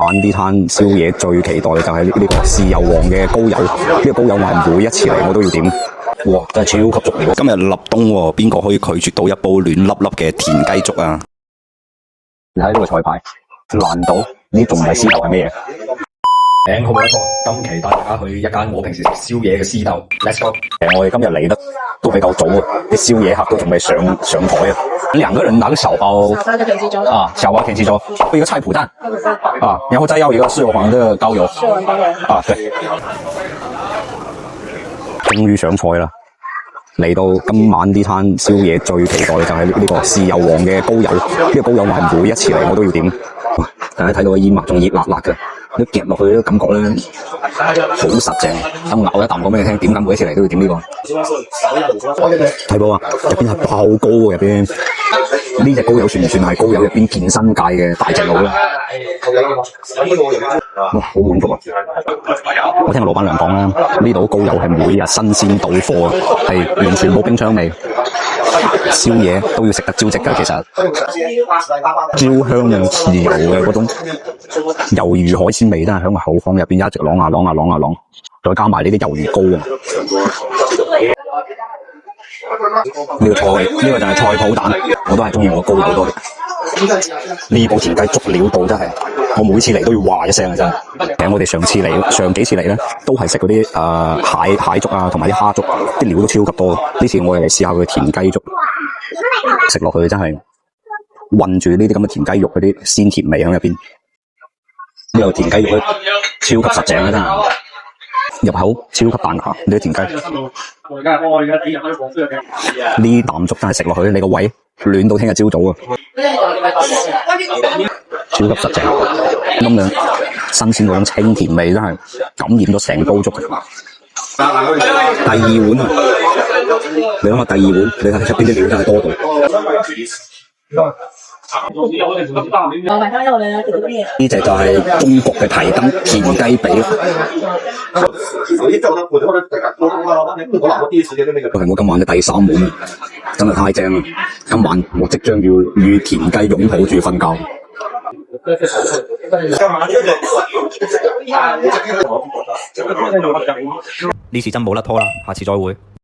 晚啲餐宵夜最期待嘅就係呢個豉油王嘅高油，呢個高油話每一次嚟我都要點，哇真係超級足料！今日立冬喎，邊個可以拒絕到一煲暖粒粒嘅田雞粥啊？你睇呢個菜牌，難道呢仲唔係獅頭係咩嘢？名好冇得錯，今期帶大家去一間我平時食宵夜嘅獅頭 ，Let's go！我哋今日嚟得都比較早啊，啲宵夜客都仲未上台啊。兩個人拿個小包，小包就田雞粥啊，小包田雞粥，一個菜脯蛋啊，然後再要一個豉油皇嘅高油，豉油皇高油啊，對。終於上菜啦！嚟到今晚啲餐宵夜最期待嘅就係呢個豉油王嘅高油，呢個高油話每一次嚟我都要點。大家睇到個煙幕仲熱辣辣嘅，你夾落去呢感覺咧好實淨。等我咬一啖講俾你聽，點解每一次嚟都要點呢個？睇到啊，入邊係爆高嘅入邊。呢隻高友算唔算係高友入邊健身界嘅大隻佬咧？哇，好滿足啊！我聽個老闆娘講啦，呢度高友係每日新鮮到貨，係完全冇冰箱味。宵夜都要食得招積㗎，其實焦香豉油嘅嗰種魷魚海鮮味真係喺個口腔入邊一直啷下啷下啷下啷，再加埋呢啲魷魚膏啊！呢個就係菜脯蛋，我都係中意我高油多啲。呢部田雞足料到真係，我每次嚟都要話一聲啊！真係。我哋上幾次嚟咧，都係食嗰啲蟹粥啊，同埋啲蝦粥，啲料都超級多。呢次我哋嚟試下佢田雞粥，食落去真係混住呢啲咁嘅田雞肉嗰啲鮮甜味喺入邊。呢個田雞肉咧超級實淨啊！真係。入口超級彈牙，呢啲田雞。呢啖粥真係食落去，你個胃暖到聽日朝早啊！超級實淨，咁樣新鮮嗰種清甜味真係感染咗成煲粥。第二碗啊，你諗下第二碗，你睇出邊啲料真係多到。呢隻就係中國嘅蹄筋田雞髀。係我今晚嘅第3碗，真係太正啦！今晚我即將要與田雞擁抱住瞓覺。呢次真冇甩拖啦，下次再會。